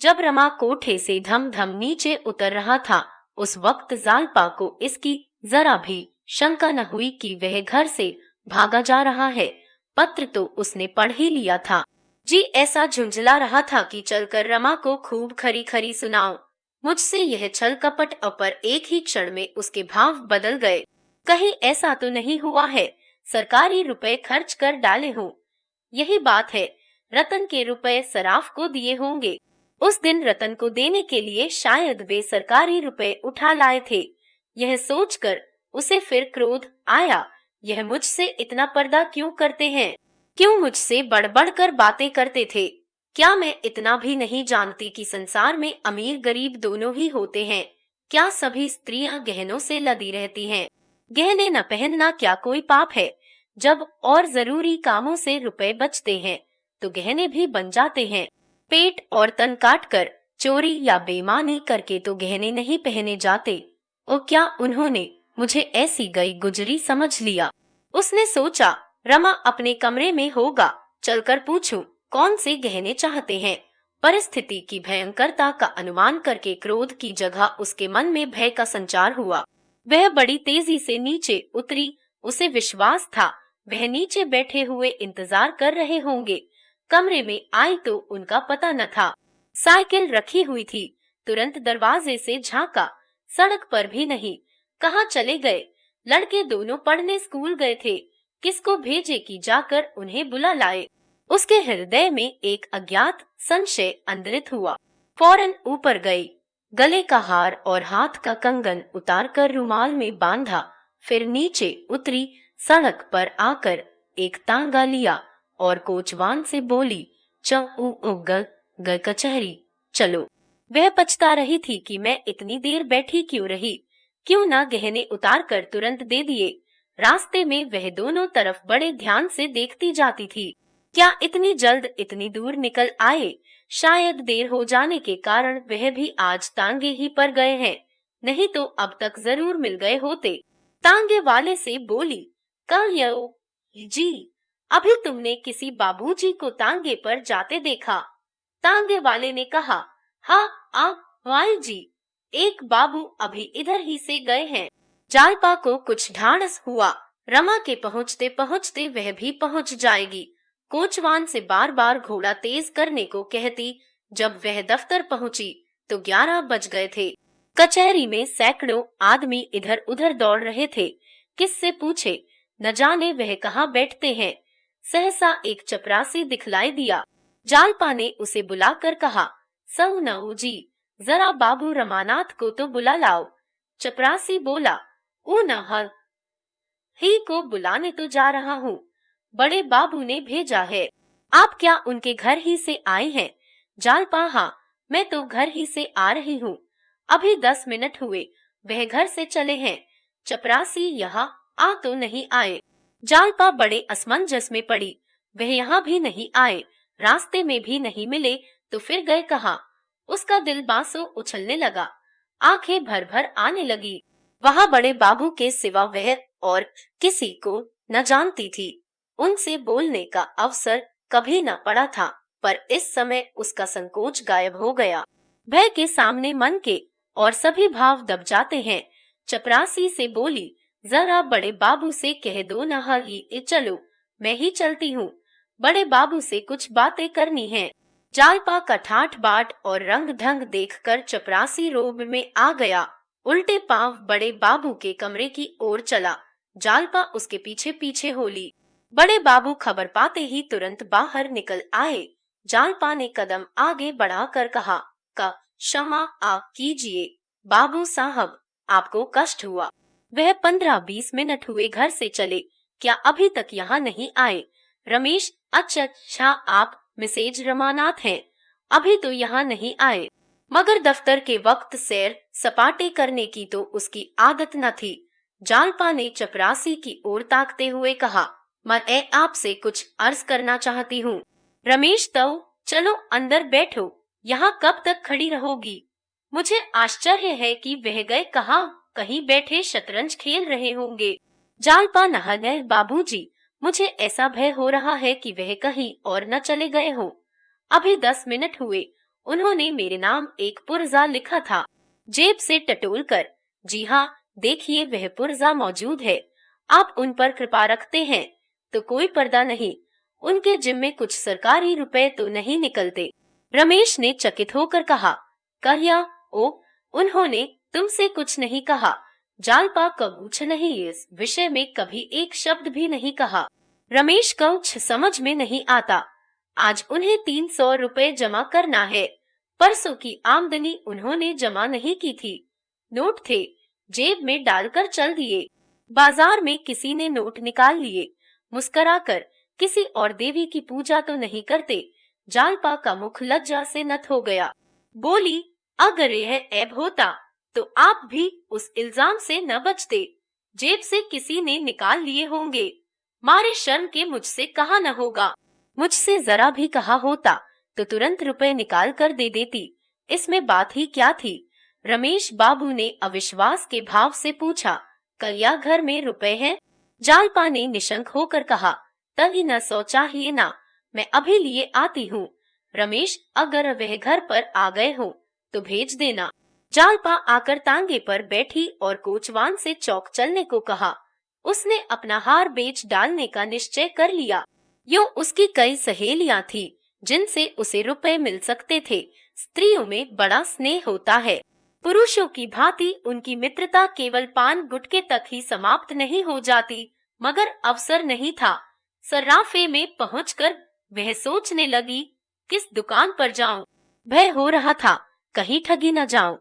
जब रमा कोठे से धम धम नीचे उतर रहा था, उस वक्त जालपा को इसकी जरा भी शंका न हुई कि वह घर से भागा जा रहा है। पत्र तो उसने पढ़ ही लिया था। जी ऐसा झुंझला रहा था कि चलकर रमा को खूब खरी खरी सुनाओ। मुझसे यह छल कपट, पर एक ही क्षण में उसके भाव बदल गए। कहीं ऐसा तो नहीं हुआ है सरकारी रुपए खर्च कर डाले हों? यही बात है, रतन के रुपए सराफ को दिए होंगे। उस दिन रतन को देने के लिए शायद वे सरकारी रुपए उठा लाए थे। यह सोचकर उसे फिर क्रोध आया, यह मुझसे इतना पर्दा क्यों करते हैं? क्यों मुझसे बढ़ कर बातें करते थे? क्या मैं इतना भी नहीं जानती कि संसार में अमीर गरीब दोनों ही होते हैं? क्या सभी स्त्रियां गहनों से लदी रहती हैं? गहने न पहनना क्या कोई पाप है? जब और जरूरी कामों से रुपए बचते हैं तो गहने भी बन जाते हैं। पेट और तन काट कर, चोरी या बेईमानी करके तो गहने नहीं पहने जाते। और क्या उन्होंने मुझे ऐसी गई गुजरी समझ लिया? उसने सोचा रमा अपने कमरे में होगा, चलकर पूछूं कौन से गहने चाहते हैं। परिस्थिति की भयंकरता का अनुमान करके क्रोध की जगह उसके मन में भय का संचार हुआ। वह बड़ी तेजी से नीचे उतरी। उसे विश्वास था वह नीचे बैठे हुए इंतजार कर रहे होंगे। कमरे में आई तो उनका पता न था। साइकिल रखी हुई थी। तुरंत दरवाजे से झांका, सड़क पर भी नहीं। कहाँ चले गए? लड़के दोनों पढ़ने स्कूल गए थे। किसको भेजे कि जाकर उन्हें बुला लाए? उसके हृदय में एक अज्ञात संशय अंतरित हुआ। फौरन ऊपर गई, गले का हार और हाथ का कंगन उतारकर रुमाल में बांधा। फिर नीचे उतरी, सड़क पर आकर एक तांगा लिया और कोचवान से बोली, ग कचहरी चलो। वह पछता रही थी कि मैं इतनी देर बैठी क्यों रही, क्यों ना गहने उतार कर तुरंत दे दिए। रास्ते में वह दोनों तरफ बड़े ध्यान से देखती जाती थी। क्या इतनी जल्द इतनी दूर निकल आए? शायद देर हो जाने के कारण वह भी आज तांगे ही पर गए हैं, नहीं तो अब तक जरूर मिल गए होते। तांगे वाले से बोली, कल जी अभी तुमने किसी बाबूजी को तांगे पर जाते देखा? तांगे वाले ने कहा, हाँ आप वाई जी, एक बाबू अभी इधर ही से गए हैं। जालपा को कुछ ढांढस हुआ, रमा के पहुँचते पहुँचते वह भी पहुँच जाएगी। कोचवान से बार बार घोड़ा तेज करने को कहती। जब वह दफ्तर पहुंची तो 11 बज गए थे। कचहरी में सैकड़ों आदमी इधर उधर दौड़ रहे थे। किससे पूछे, न जाने वह कहाँ बैठते हैं। सहसा एक चपरासी दिखलाई दिया। जालपा ने उसे बुलाकर कहा, सऊ जी, जरा बाबू रमानाथ को तो बुला लाओ। चपरासी बोला, ऊ न ही को बुलाने तो जा रहा हूँ, बड़े बाबू ने भेजा है। आप क्या उनके घर ही से आए हैं? जालपा, हाँ, मैं तो घर ही से आ रही हूँ, अभी 10 मिनट हुए वह घर से चले हैं। चपरासी यहाँ आ तो नहीं आए। जालपा बड़े असमंजस में पड़ी। वह यहाँ भी नहीं आए, रास्ते में भी नहीं मिले, तो फिर गए कहाँ? उसका दिल बांसों उछलने लगा, आंखें भर भर आने लगी। वहाँ बड़े बाबू के सिवा वह और किसी को न जानती थी। उनसे बोलने का अवसर कभी न पड़ा था, पर इस समय उसका संकोच गायब हो गया। भय के सामने मन के और सभी भाव दब जाते हैं। चपरासी से बोली, जरा बड़े बाबू से कह दो न ही चलो, मैं ही चलती हूँ, बड़े बाबू से कुछ बातें करनी है। जालपा का ठाठ बाट और रंग ढंग देखकर चपरासी रोब में आ गया। उल्टे पांव बड़े बाबू के कमरे की ओर चला। जालपा उसके पीछे पीछे होली। बड़े बाबू खबर पाते ही तुरंत बाहर निकल आए। जालपा ने कदम आगे बढ़ाकर कहा, का क्षमा आ कीजिए बाबू साहब, आपको कष्ट हुआ। वह 15-20 मिनट हुए घर से चले, क्या अभी तक यहाँ नहीं आए? रमेश, अच्छा आप मिसेज रमानाथ हैं, अभी तो यहाँ नहीं आए। मगर दफ्तर के वक्त सैर सपाटे करने की तो उसकी आदत न थी। जालपा ने चपरासी की ओर ताकते हुए कहा, मैं आपसे कुछ अर्ज करना चाहती हूँ। रमेश, तो चलो अंदर बैठो, यहाँ कब तक खड़ी रहोगी? मुझे आश्चर्य है कि वह गए कहाँ, कहीं बैठे शतरंज खेल रहे होंगे। जालपा, नहा बाबूजी, मुझे ऐसा भय हो रहा है कि वह कहीं और न चले गए हो। अभी 10 मिनट हुए, उन्होंने मेरे नाम एक पुर्जा लिखा था, जेब से टटोल कर। जी हाँ, देखिए वह पुर्जा मौजूद है। आप उन पर कृपा रखते हैं तो कोई पर्दा नहीं। उनके जिम में कुछ सरकारी रुपए तो नहीं निकलते। रमेश ने चकित होकर कहा। कहिया, ओ, उन्होंने तुमसे कुछ नहीं कहा? जालपा कबूछ नहीं इस विषय में कभी एक शब्द भी नहीं कहा। रमेश को कुछ समझ में नहीं आता। आज उन्हें 300 रुपए जमा करना है। परसों की आमदनी उन्होंने जमा नहीं की थी। नोट थे, जेब में डालकर चल दिए। बाजार में किसी ने नोट निकाल लिए। मुस्कुराकर, किसी और देवी की पूजा तो नहीं करते? जालपा का मुख लज्जा से नत हो गया। बोली, अगर यह ऐब होता तो आप भी उस इल्जाम से न बचते। जेब से किसी ने निकाल लिए होंगे। मारे शर्म के मुझसे कहा न होगा। मुझसे जरा भी कहा होता तो तुरंत रुपए निकाल कर दे देती। इसमें बात ही क्या थी? रमेश बाबू ने अविश्वास के भाव से पूछा। कलिया घर में रुपए हैं? जालपा ने निशंक होकर कहा। तभी न सो चाहिए ना, मैं अभी लिए आती हूँ। रमेश, अगर वह घर पर आ गए हो तो भेज देना। जालपा आकर तांगे पर बैठी और कोचवान से चौक चलने को कहा। उसने अपना हार बेच डालने का निश्चय कर लिया। यूं उसकी कई सहेलियां थी जिनसे उसे रुपए मिल सकते थे। स्त्रियों में बड़ा स्नेह होता है। पुरुषों की भांति उनकी मित्रता केवल पान गुटके तक ही समाप्त नहीं हो जाती। मगर अवसर नहीं था। सर्राफे में पहुंचकर वह सोचने लगी, किस दुकान पर जाऊं? भय हो रहा था कहीं ठगी न जाऊं।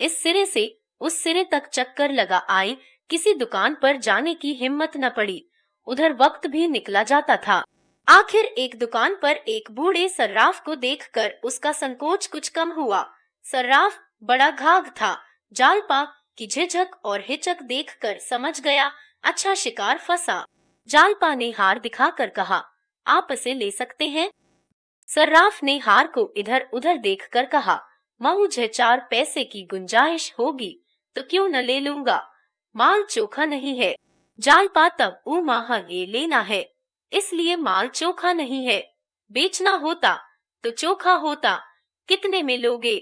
इस सिरे से उस सिरे तक चक्कर लगा आई, किसी दुकान पर जाने की हिम्मत न पड़ी। उधर वक्त भी निकला जाता था। आखिर एक दुकान पर एक बूढ़े सर्राफ को देखकर उसका संकोच कुछ कम हुआ। सर्राफ बड़ा घाघ था। जालपा की झिझक और हिचक देखकर समझ गया, अच्छा शिकार फंसा। जालपा ने हार दिखाकर कहा, आप इसे ले सकते हैं? सर्राफ ने हार को इधर उधर देखकर कहा, मुझे 4 पैसे की गुंजाइश होगी तो क्यों न ले लूंगा। माल चोखा नहीं है। जालपा, तब उमाह ये लेना है, इसलिए माल चोखा नहीं है। बेचना होता तो चोखा होता। कितने में लोगे?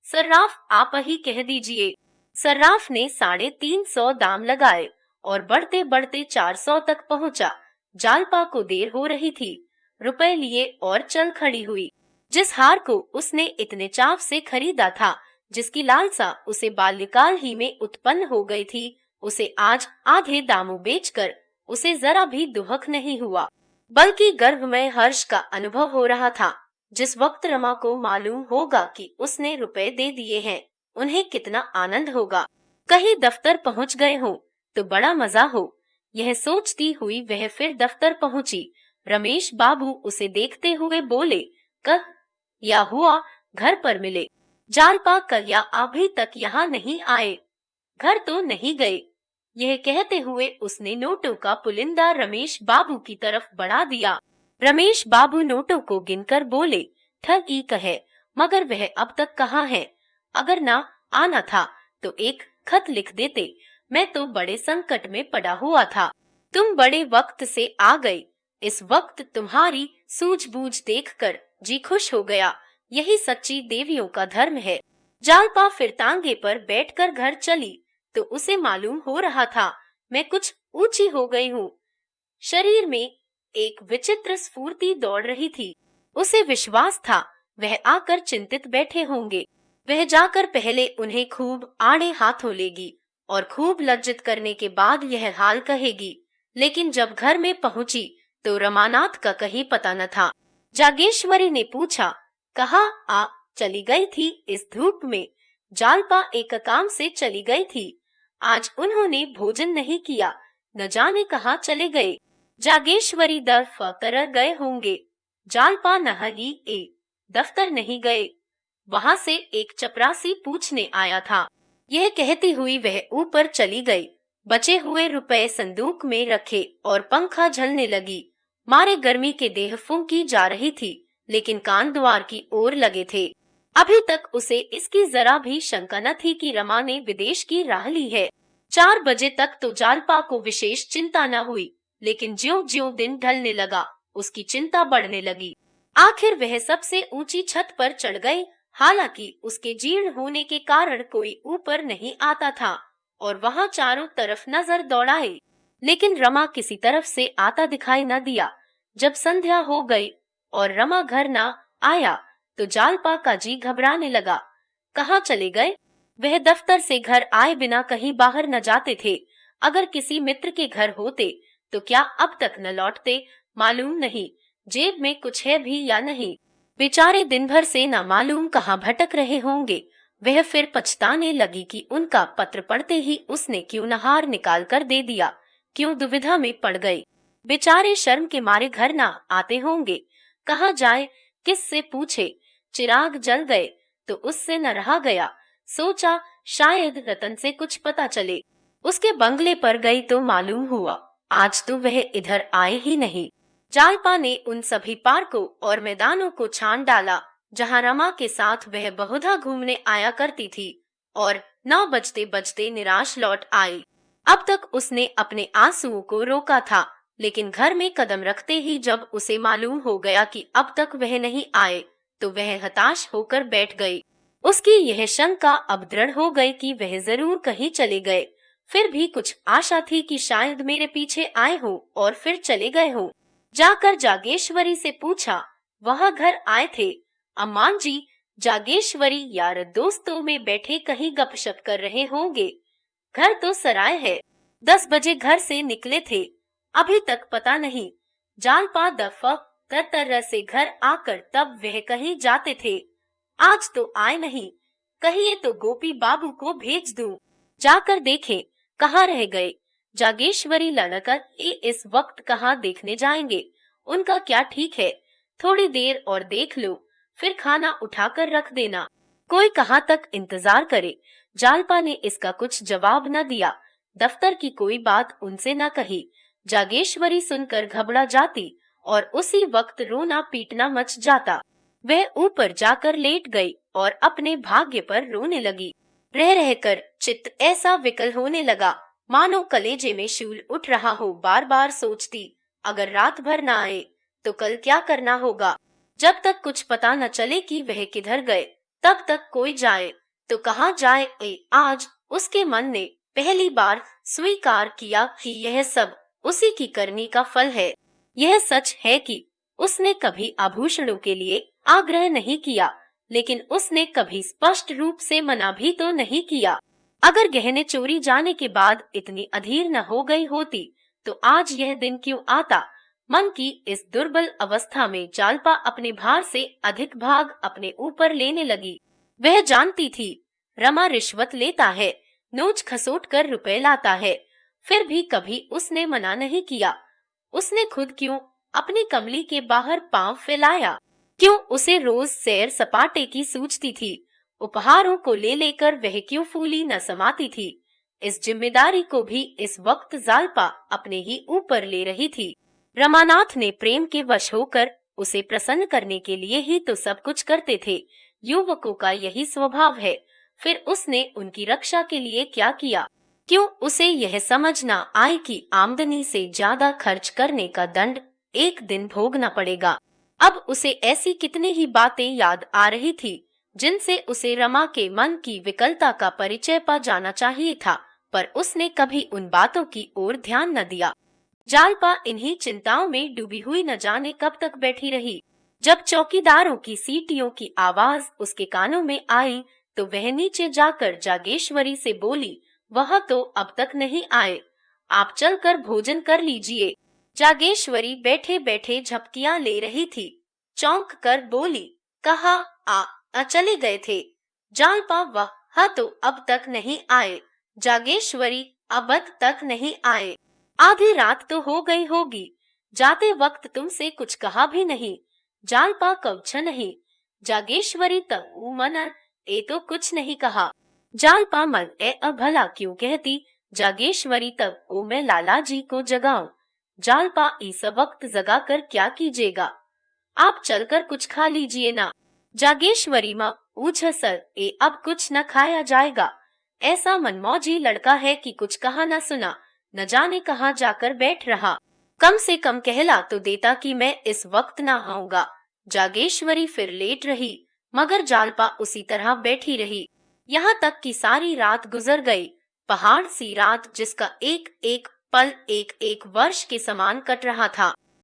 सर्राफ, आप ही कह दीजिए। सर्राफ ने 350 दाम लगाए और बढ़ते बढ़ते 400 तक पहुंचा। जालपा को देर हो रही थी। रुपए लिए और चल खड़ी हुई। जिस हार को उसने इतने चाव से खरीदा था, जिसकी लालसा उसे बाल्यकाल ही में उत्पन्न हो गई थी, उसे आज आधे दामों बेचकर उसे जरा भी दुहक नहीं हुआ, बल्कि गर्वमय हर्ष का अनुभव हो रहा था। जिस वक्त रमा को मालूम होगा कि उसने रुपए दे दिए हैं, उन्हें कितना आनंद होगा। कहीं दफ्तर पहुंच गए हो तो बड़ा मजा हो। यह सोचती हुई वह फिर दफ्तर पहुंची। रमेश बाबू उसे देखते हुए बोले, कल या हुआ घर पर मिले? जालपा, कलिया अभी तक यहाँ नहीं आए, घर तो नहीं गए। यह कहते हुए उसने नोटों का पुलिंदा रमेश बाबू की तरफ बढ़ा दिया। रमेश बाबू नोटों को गिनकर बोले, ठगी कहे, मगर वह अब तक कहाँ है? अगर ना आना था तो एक खत लिख देते। मैं तो बड़े संकट में पड़ा हुआ था, तुम बड़े वक्त से आ गई। इस वक्त तुम्हारी सूझबूझ देखकर जी खुश हो गया। यही सच्ची देवियों का धर्म है। जालपा फिर तांगे पर बैठकर घर चली तो उसे मालूम हो रहा था, मैं कुछ ऊंची हो गई हूँ। शरीर में एक विचित्र स्फूर्ति दौड़ रही थी। उसे विश्वास था वह आकर चिंतित बैठे होंगे। वह जाकर पहले उन्हें खूब आड़े हाथों लेगी और खूब लज्जित करने के बाद यह हाल कहेगी। लेकिन जब घर में पहुंची तो रमानाथ का कहीं पता न था। जागेश्वरी ने पूछा, कहाँ आ चली गई थी इस धूप में? जालपा एक काम से चली गई थी। आज उन्होंने भोजन नहीं किया, न जाने कहाँ चले गए। जागेश्वरी दफ्तर गए होंगे। जालपा नहरी दफ्तर नहीं गए। वहां से एक चपरासी पूछने आया था। यह कहती हुई वह ऊपर चली गई। बचे हुए रुपए संदूक में रखे और पंखा झलने लगी। मारे गर्मी के देह फूंकी जा रही थी, लेकिन कान द्वार की ओर लगे थे। अभी तक उसे इसकी जरा भी शंका न थी कि रमा ने विदेश की राह ली है। 4 बजे तक तो जालपा को विशेष चिंता न हुई, लेकिन ज्यों-ज्यों दिन ढलने लगा उसकी चिंता बढ़ने लगी। आखिर वह सबसे ऊंची छत पर चढ़ गई हालांकि उसके जीर्ण होने के कारण कोई ऊपर नहीं आता था और वहां चारों तरफ नजर दौड़ाई, लेकिन रमा किसी तरफ से आता दिखाई न दिया। जब संध्या हो गई और रमा घर न आया तो जालपा का जी घबराने लगा। कहाँ चले गए? वह दफ्तर से घर आए बिना कहीं बाहर न जाते थे। अगर किसी मित्र के घर होते तो क्या अब तक न लौटते, मालूम नहीं जेब में कुछ है भी या नहीं। बेचारे दिन भर से न मालूम कहाँ भटक रहे होंगे। वह फिर पछताने लगी कि उनका पत्र पढ़ते ही उसने क्यों नहार निकाल कर दे दिया, क्यों दुविधा में पड़ गई। बेचारे शर्म के मारे घर ना आते होंगे। कहाँ जाए, किससे पूछे? चिराग जल गए तो उससे न रहा गया। सोचा शायद रतन से कुछ पता चले। उसके बंगले पर गई तो मालूम हुआ आज तो वह इधर आए ही नहीं। जालपा ने उन सभी पार्कों और मैदानों को छान डाला जहां रमा के साथ वह बहुधा घूमने आया करती थी और 9 बजते बजते निराश लौट आई। अब तक उसने अपने आंसुओं को रोका था, लेकिन घर में कदम रखते ही जब उसे मालूम हो गया कि अब तक वह नहीं आए तो वह हताश होकर बैठ गई। उसकी यह शंका अब दृढ़ हो गई कि वह जरूर कहीं चले गए। फिर भी कुछ आशा थी कि शायद मेरे पीछे आए हो और फिर चले गए हो। जाकर जागेश्वरी से पूछा, वह घर आए थे? अम्मा जी, जागेश्वरी यार दोस्तों में बैठे कहीं गपशप कर रहे होंगे। घर तो सराय है, 10 बजे घर से निकले थे, अभी तक पता नहीं। जालपा दफ्तर से घर आकर तब वह कहीं जाते थे, आज तो आए नहीं। कहिए तो गोपी बाबू को भेज दूं, जाकर देखें कहाँ रह गए। जागेश्वरी लड़कर इस वक्त कहाँ देखने जाएंगे, उनका क्या ठीक है। थोड़ी देर और देख लो, फिर खाना उठाकर रख देना, कोई कहाँ तक इंतजार करे। जालपा ने इसका कुछ जवाब न दिया। दफ्तर की कोई बात उनसे न कही। जागेश्वरी सुनकर घबरा जाती और उसी वक्त रोना पीटना मच जाता। वह ऊपर जाकर लेट गई और अपने भाग्य पर रोने लगी। रह रहकर चित्त ऐसा विकल होने लगा मानो कलेजे में शूल उठ रहा हो। बार बार सोचती, अगर रात भर न आए तो कल क्या करना होगा। जब तक कुछ पता न चले कि वह किधर गए, तब तक कोई जाए तो कहाँ जाए। आज उसके मन ने पहली बार स्वीकार किया कि यह सब उसी की करनी का फल है। यह सच है कि उसने कभी आभूषणों के लिए आग्रह नहीं किया, लेकिन उसने कभी स्पष्ट रूप से मना भी तो नहीं किया। अगर गहने चोरी जाने के बाद इतनी अधीर न हो गई होती तो आज यह दिन क्यों आता। मन की इस दुर्बल अवस्था में जालपा अपने भार से अधिक भाग अपने ऊपर लेने लगी। वह जानती थी रमा रिश्वत लेता है, नोच खसोट कर रुपए लाता है, फिर भी कभी उसने मना नहीं किया। उसने खुद क्यों अपनी कमली के बाहर पांव फैलाया? क्यों उसे रोज सैर सपाटे की सूझती थी? उपहारों को ले लेकर वह क्यों फूली न समाती थी? इस जिम्मेदारी को भी इस वक्त जालपा अपने ही ऊपर ले रही थी। रमानाथ ने प्रेम के वश होकर उसे प्रसन्न करने के लिए ही तो सब कुछ करते थे। युवकों का यही स्वभाव है। फिर उसने उनकी रक्षा के लिए क्या किया? क्यों उसे यह समझ न आए कि आमदनी से ज्यादा खर्च करने का दंड एक दिन भोगना पड़ेगा। अब उसे ऐसी कितनी ही बातें याद आ रही थी जिनसे उसे रमा के मन की विकलता का परिचय पा जाना चाहिए था, पर उसने कभी उन बातों की ओर ध्यान न दिया। जालपा इन्हीं चिंताओं में डूबी हुई न जाने कब तक बैठी रही। जब चौकीदारों की सीटियों की आवाज उसके कानों में आई तो वह नीचे जाकर जागेश्वरी से बोली, वह तो अब तक नहीं आए, आप चलकर भोजन कर लीजिए। जागेश्वरी बैठे बैठे झपकियां ले रही थी। चौंक कर बोली, कहा चले गए थे। जालपा, वह तो अब तक नहीं आए। जागेश्वरी, अब तक नहीं आए, आधी रात तो हो गई होगी। जाते वक्त तुमसे कुछ कहा भी नहीं। जालपा, कवच नहीं। जागेश्वरी, तब मन ए तो कुछ नहीं कहा। जालपा, मन भला क्यों कहती। जागेश्वरी, तब मैं लाला जी को जगाऊं। जालपा, इस वक्त जगा कर क्या कीजिएगा, आप चलकर कुछ खा लीजिए ना। जागेश्वरी, माँ पूछ सर, अब कुछ न खाया जाएगा। ऐसा मनमौजी लड़का है कि कुछ कहा न सुना, न जाने कहाँ जाकर बैठ रहा। कम से कम कहला तो देता कि मैं इस वक्त न आऊंगा। जागेश्वरी फिर लेट रही। मगर जालपा उसी तरह बैठी रही, यहाँ तक कि सारी रात गुजर गई। पहाड़ सी रात जिसका एक एक पल एक एक वर्ष के समान कट रहा था।